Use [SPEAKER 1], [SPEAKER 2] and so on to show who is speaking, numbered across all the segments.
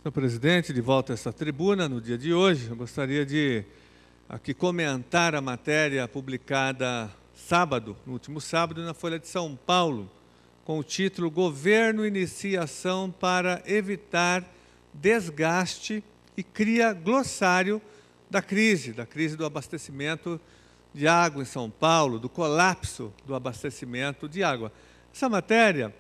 [SPEAKER 1] Senhor presidente, de volta a essa tribuna no dia de hoje, eu gostaria de aqui comentar a matéria publicada sábado, no último sábado, na Folha de São Paulo, com o título Governo inicia ação para evitar desgaste e cria glossário da crise do abastecimento de água em São Paulo, do colapso do abastecimento de água. Essa matéria,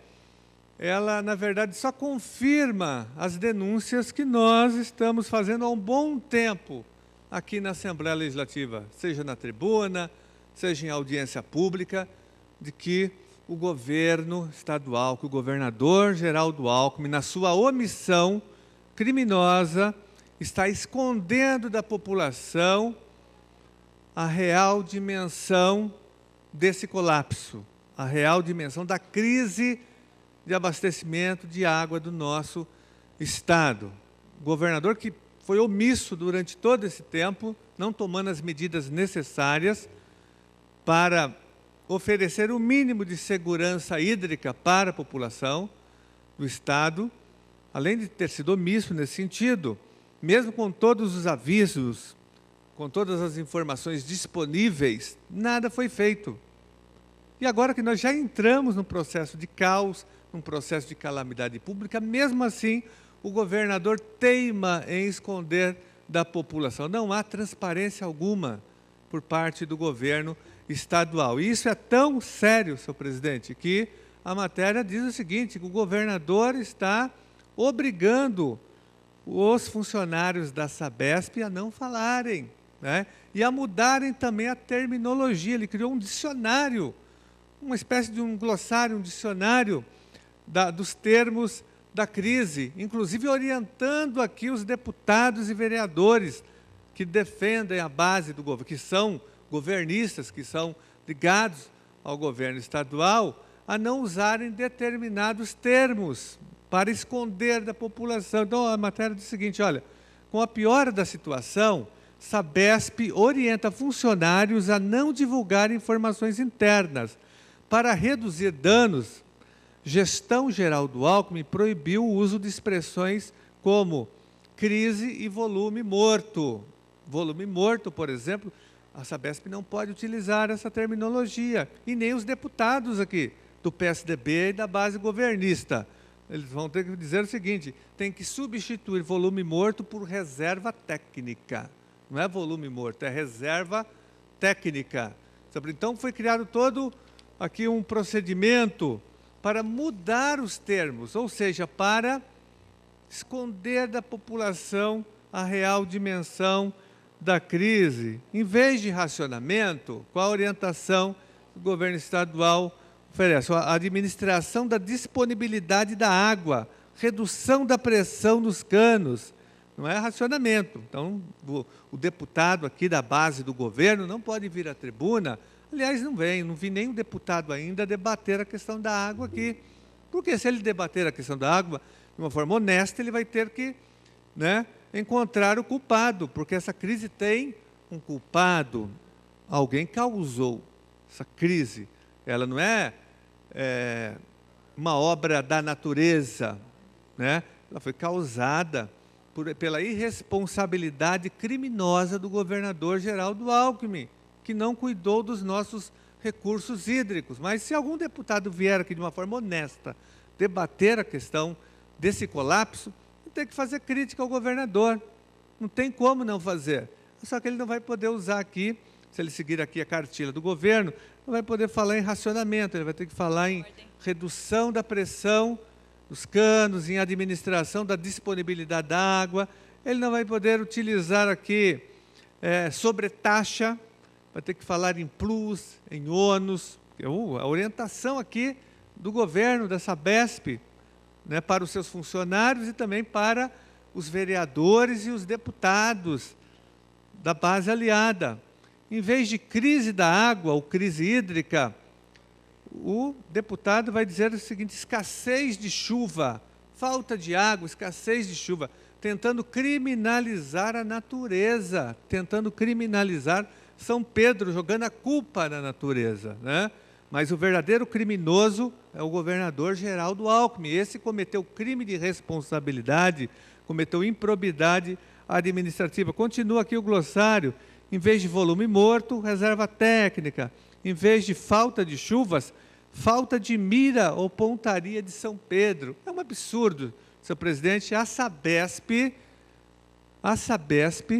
[SPEAKER 1] ela, na verdade, só confirma as denúncias que nós estamos fazendo há um bom tempo aqui na Assembleia Legislativa, seja na tribuna, seja em audiência pública, de que o governo estadual, que o governador Geraldo Alckmin, na sua omissão criminosa, está escondendo da população a real dimensão desse colapso, a real dimensão da crise de abastecimento de água do nosso Estado. O governador que foi omisso durante todo esse tempo, não tomando as medidas necessárias para oferecer o mínimo de segurança hídrica para a população do Estado, além de ter sido omisso nesse sentido, mesmo com todos os avisos, com todas as informações disponíveis, nada foi feito. E agora que nós já entramos num processo de caos, num processo de calamidade pública, mesmo assim, o governador teima em esconder da população. Não há transparência alguma por parte do governo estadual. E isso é tão sério, senhor presidente, que a matéria diz o seguinte, que o governador está obrigando os funcionários da Sabesp a não falarem, né? E a mudarem também a terminologia. Ele criou um dicionário, uma espécie de um glossário, um dicionário dos termos da crise, inclusive orientando aqui os deputados e vereadores que defendem a base do governo, que são governistas, que são ligados ao governo estadual, a não usarem determinados termos para esconder da população. Então, a matéria diz o seguinte, olha, com a piora da situação, Sabesp orienta funcionários a não divulgar informações internas. Para reduzir danos, Gestão Geraldo Alckmin proibiu o uso de expressões como crise e volume morto. Volume morto, por exemplo, a Sabesp não pode utilizar essa terminologia, e nem os deputados aqui do PSDB e da base governista. Eles vão ter que dizer o seguinte, tem que substituir volume morto por reserva técnica. Não é volume morto, é reserva técnica. Então, foi criado todo aqui um procedimento para mudar os termos, ou seja, para esconder da população a real dimensão da crise. Em vez de racionamento, qual a orientação que o governo estadual oferece? A administração da disponibilidade da água, redução da pressão nos canos, não é racionamento. Então, o deputado aqui da base do governo não pode vir à tribuna. Aliás, não vi nenhum deputado ainda debater a questão da água aqui. Porque se ele debater a questão da água de uma forma honesta, ele vai ter que, né, encontrar o culpado, porque essa crise tem um culpado. Alguém causou essa crise. Ela não é uma obra da natureza, né? Ela foi causada pela irresponsabilidade criminosa do governador Geraldo Alckmin, que não cuidou dos nossos recursos hídricos. Mas se algum deputado vier aqui de uma forma honesta debater a questão desse colapso, tem que fazer crítica ao governador. Não tem como não fazer. Só que ele não vai poder usar aqui, se ele seguir aqui a cartilha do governo, não vai poder falar em racionamento, ele vai ter que falar em redução da pressão dos canos, em administração da disponibilidade da água. Ele não vai poder utilizar aqui sobretaxa, vai ter que falar em plus, em ônus. A orientação aqui do governo, da Sabesp, né, para os seus funcionários e também para os vereadores e os deputados da base aliada. Em vez de crise da água ou crise hídrica, o deputado vai dizer o seguinte, escassez de chuva, falta de água, escassez de chuva, tentando criminalizar a natureza, tentando criminalizar São Pedro, jogando a culpa na natureza, né? Mas o verdadeiro criminoso é o governador Geraldo Alckmin. Esse cometeu crime de responsabilidade cometeu improbidade administrativa. Continua aqui o glossário: em vez de volume morto, reserva técnica; em vez de falta de chuvas, falta de mira ou pontaria de São Pedro. É um absurdo, senhor presidente, a Sabesp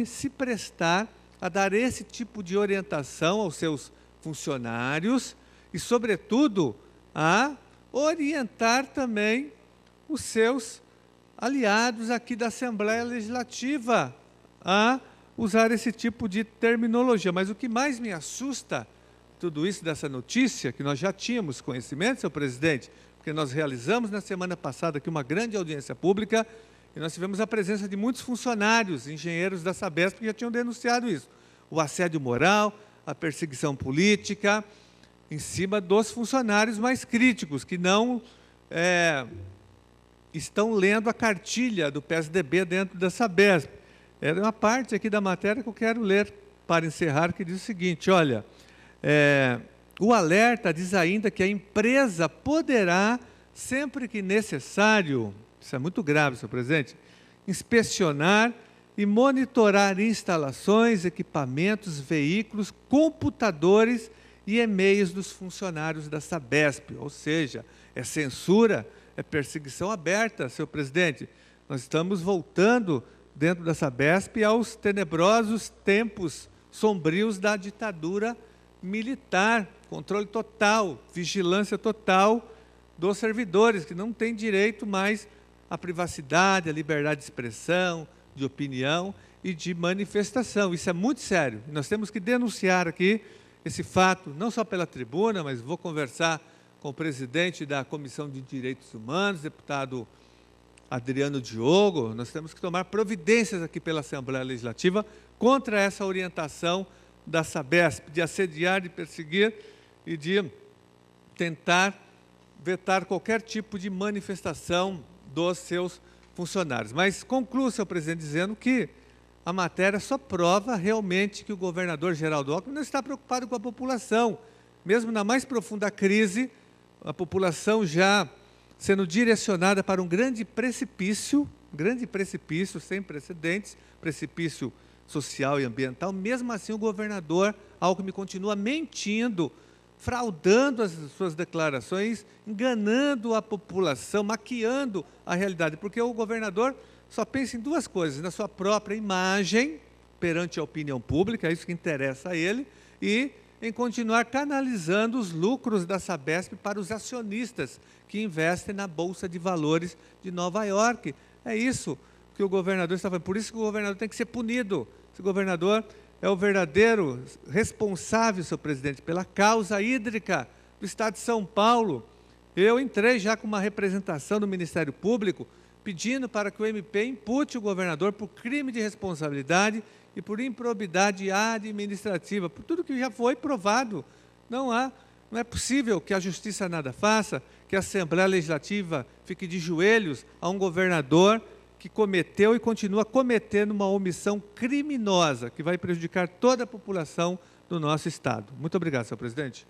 [SPEAKER 1] se prestar a dar esse tipo de orientação aos seus funcionários e, sobretudo, a orientar também os seus aliados aqui da Assembleia Legislativa a usar esse tipo de terminologia. Mas o que mais me assusta, tudo isso dessa notícia, que nós já tínhamos conhecimento, senhor presidente, porque nós realizamos na semana passada aqui uma grande audiência pública e nós tivemos a presença de muitos funcionários, engenheiros da Sabesp que já tinham denunciado isso. O assédio moral, a perseguição política, em cima dos funcionários mais críticos, que não estão lendo a cartilha do PSDB dentro da Sabesp. É uma parte aqui da matéria que eu quero ler para encerrar, que diz o seguinte: olha, o alerta diz ainda que a empresa poderá, sempre que necessário, isso é muito grave, senhor presidente, inspecionar e monitorar instalações, equipamentos, veículos, computadores e e-mails dos funcionários da Sabesp. Ou seja, é censura, é perseguição aberta, senhor presidente. Nós estamos voltando dentro da Sabesp aos tenebrosos tempos sombrios da ditadura militar, controle total, vigilância total dos servidores, que não têm direito mais à privacidade, à liberdade de expressão, de opinião e de manifestação. Isso é muito sério. Nós temos que denunciar aqui esse fato, não só pela tribuna, mas vou conversar com o presidente da Comissão de Direitos Humanos, deputado Adriano Diogo. Nós temos que tomar providências aqui pela Assembleia Legislativa contra essa orientação da Sabesp, de assediar, de perseguir e de tentar vetar qualquer tipo de manifestação dos seus funcionários. Mas concluo, senhor presidente, dizendo que a matéria só prova realmente que o governador Geraldo Alckmin não está preocupado com a população. Mesmo na mais profunda crise, a população já sendo direcionada para um grande precipício sem precedentes, precipício social e ambiental. Mesmo assim, o governador Alckmin continua mentindo, fraudando as suas declarações, enganando a população, maquiando a realidade, porque o governador só pensa em duas coisas: na sua própria imagem perante a opinião pública, é isso que interessa a ele, e em continuar canalizando os lucros da Sabesp para os acionistas que investem na Bolsa de Valores de Nova York. É isso que o governador está fazendo. Por isso que o governador tem que ser punido. Esse governador é o verdadeiro responsável, senhor presidente, pela causa hídrica do Estado de São Paulo. Eu entrei já com uma representação do Ministério Público pedindo para que o MP impute o governador por crime de responsabilidade e por improbidade administrativa, por tudo que já foi provado. Não é possível que a Justiça nada faça, que a Assembleia Legislativa fique de joelhos a um governador que cometeu e continua cometendo uma omissão criminosa que vai prejudicar toda a população do nosso Estado. Muito obrigado, senhor presidente.